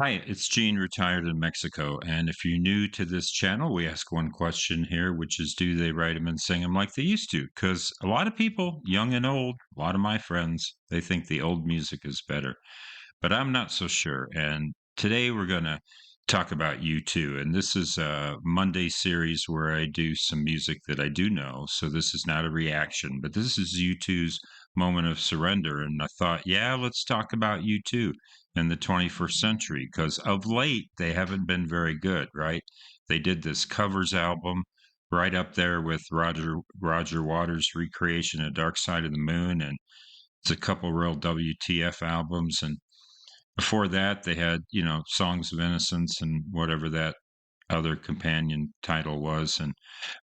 Hi, it's Gene, retired in Mexico. And if you're new to this channel, we ask one question here, which is, do they write them and sing them like they used to? Because a lot of people, young and old, a lot of my friends, they think the old music is better. But I'm not so sure. And today we're going to talk about U2. And this is a Monday series where I do some music that I do know. So this is not a reaction, but this is U2's Moment of Surrender. And I thought, yeah, let's talk about U2 in the 21st century because of late they haven't been very good, right? They did this covers album right up there with Roger Waters' recreation of Dark Side of the Moon, and it's a couple real WTF albums. And before that, they had, Songs of Innocence and whatever that other companion title was. And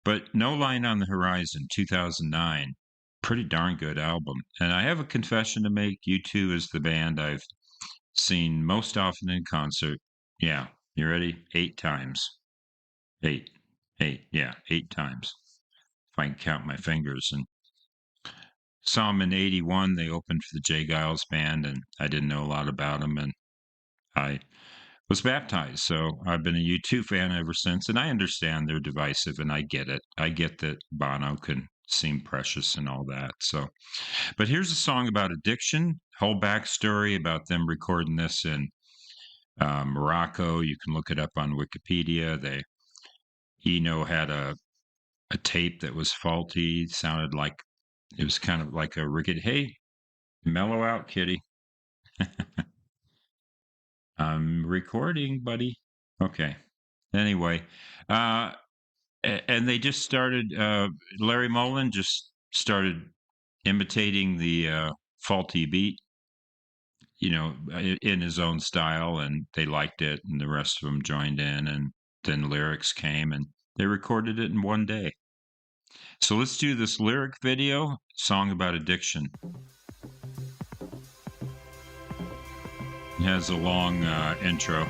but No Line on the Horizon, 2009, pretty darn good album. And I have a confession to make. U2 is the band I've seen most often in concert. Yeah, you ready? 8 times. Eight, eight, yeah, 8 times. If I can count my fingers. And saw them in '81. They opened for the Jay Giles band, and I didn't know a lot about them. And I was baptized. So I've been a U2 fan ever since. And I understand they're divisive, and I get it. I get that Bono can seem precious and all that. So, but here's a song about addiction, whole backstory about them recording this in Morocco. You can look it up on Wikipedia. Eno had a tape that was faulty. It sounded like it was kind of like a rickety. Hey, mellow out, kitty. I'm recording, buddy. Okay. Anyway, uh, and they just started. Larry Mullen just started imitating the faulty beat, in his own style, and they liked it, and the rest of them joined in, and then lyrics came, and they recorded it in one day. So let's do this lyric video, song about addiction. It has a long intro.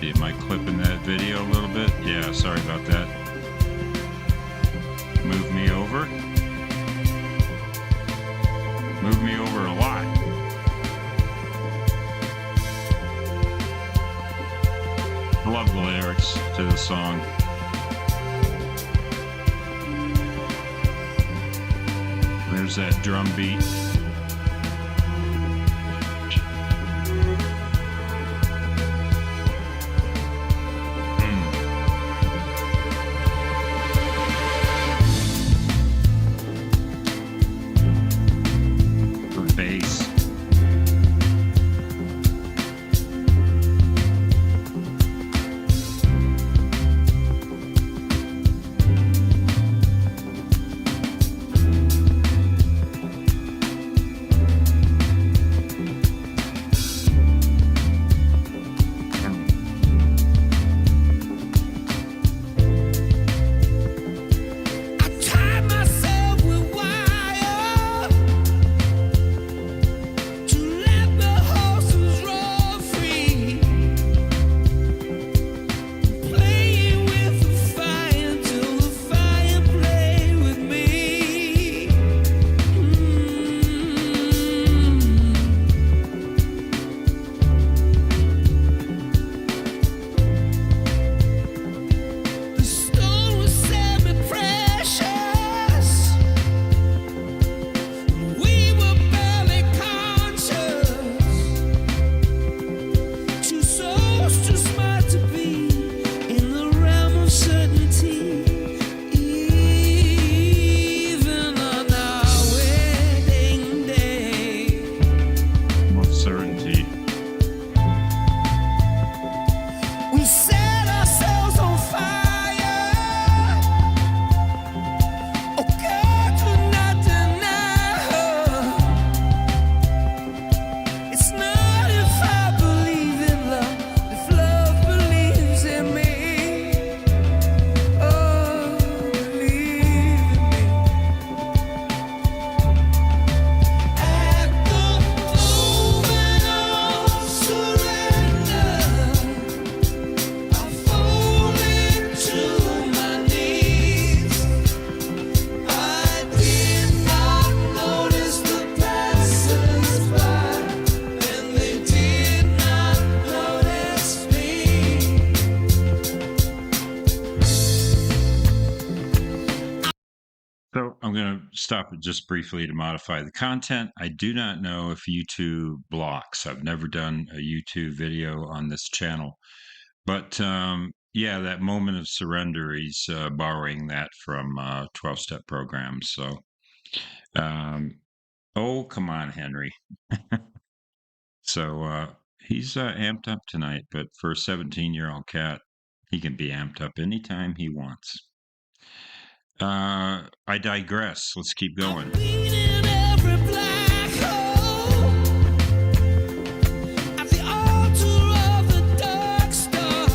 Am I clipping that video a little bit? Yeah, sorry about that. Move me over. Move me over a lot. I love the lyrics to the song. There's that drum beat. The bass. stop it just briefly to modify the content. I do not know if YouTube blocks. I've never done a YouTube video on this channel, but yeah, that moment of surrender, he's borrowing that from 12-step programs. So, um, oh, come on, Henry. So he's amped up tonight, but for a 17-year-old cat, he can be amped up anytime he wants. I digress. Let's keep I've going. been in every black hole at the altar of the dark star.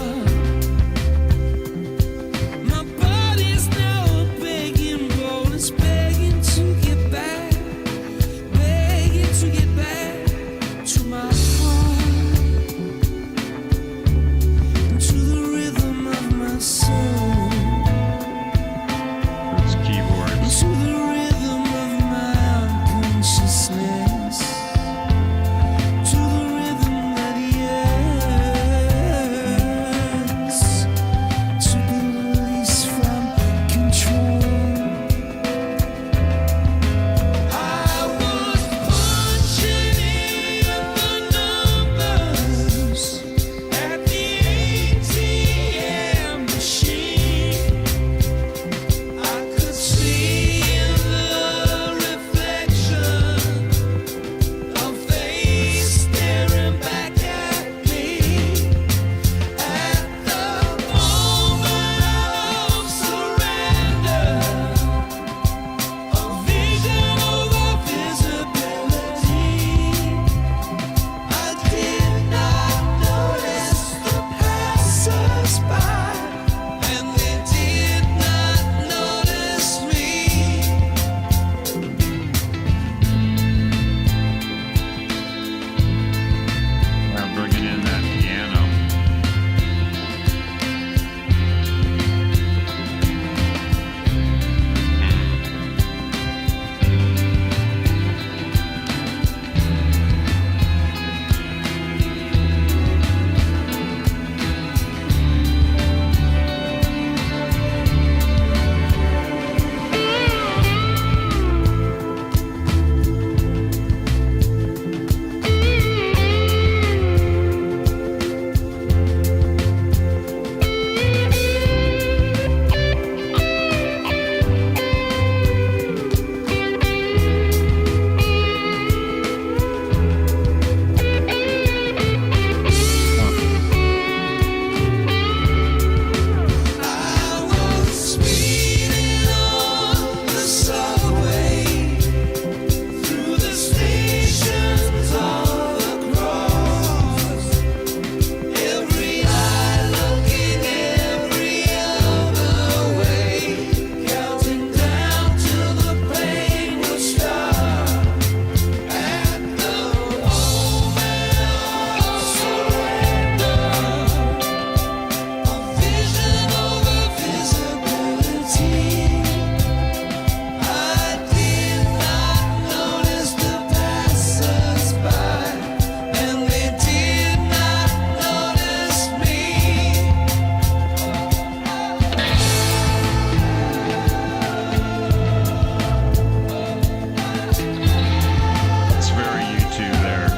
My body's now a begging bowl. It's begging to get back to my heart, to the rhythm of my soul, Those keyboards. to the rhythm of my unconsciousness, to the rhythm that yearns to be released from control. I was punching in the numbers at the ATM machine. I could see in the reflection a face staring back at me. At the moment of surrender, a vision over visibility. I did not notice the passers-by, and they did not notice me. Now bringing in that piano. I was speeding on the subway through the stations all across. Every eye looking every other way, counting down till the plane would start. At the moment of surrender, a vision over visibility. I did not notice the passers-by, and they did not notice me. It's very YouTube there.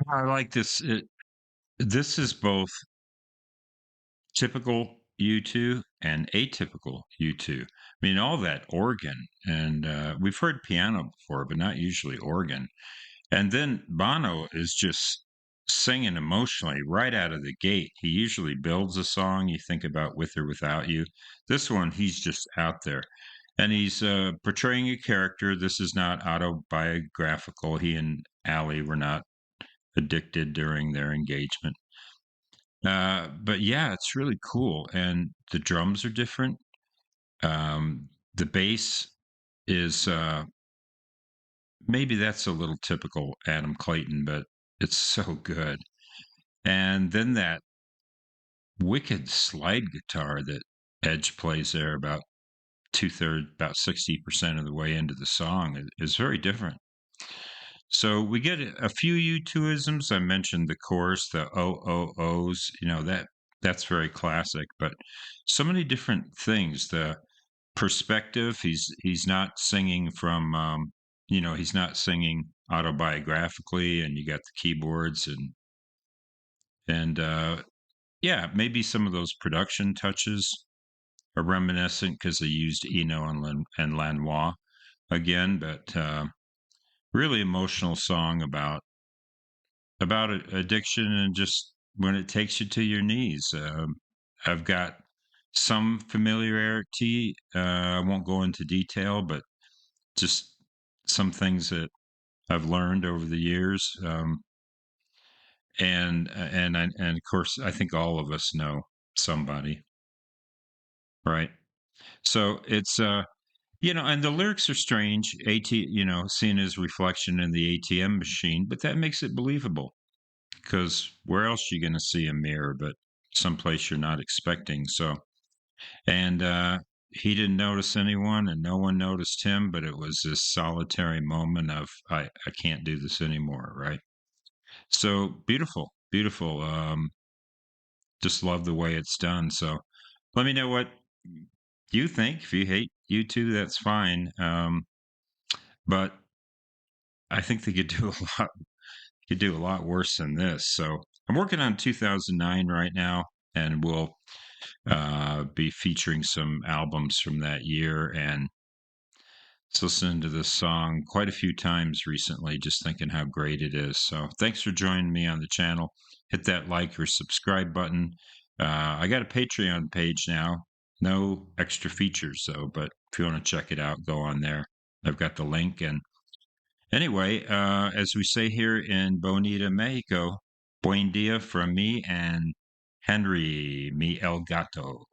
I like this. This is both typical U2 and atypical U2. I mean, all that organ, and we've heard piano before, but not usually organ. And then Bono is just singing emotionally right out of the gate. He usually builds a song. You think about With or Without You. This one, he's just out there. And he's portraying a character. This is not autobiographical. He and Allie were not addicted during their engagement. But yeah, it's really cool. And the drums are different. The bass is maybe that's a little typical Adam Clayton, but it's so good. And then that wicked slide guitar that Edge plays there about about 60% of the way into the song is very different. So we get a few U2isms. I mentioned the chorus, the O's, that's very classic, but so many different things. The perspective, he's not singing from he's not singing autobiographically, and you got the keyboards and yeah, maybe some of those production touches are reminiscent because they used Eno and Lanois again, but really emotional song about addiction and just when it takes you to your knees. I've got some familiarity. I won't go into detail, but just some things that I've learned over the years. And of course, I think all of us know somebody, right? So it's and the lyrics are strange. Seeing his reflection in the ATM machine, but that makes it believable because where else are you going to see a mirror but someplace you're not expecting? So, and he didn't notice anyone, and no one noticed him, but it was this solitary moment of I can't do this anymore, right? So beautiful, beautiful. Just love the way it's done. So let me know what you think. If you hate U2, that's fine. But I think they could do a lot could do a lot worse than this. So I'm working on 2009 right now, and we'll be featuring some albums from that year. And it's listening to this song quite a few times recently, just thinking how great it is. So thanks for joining me on the channel. Hit that like or subscribe button. I got a Patreon page now. No extra features though, but if you want to check it out, go on there. I've got the link. And anyway, as we say here in Bonita, Mexico, buen dia from me and Henry, mi el gato.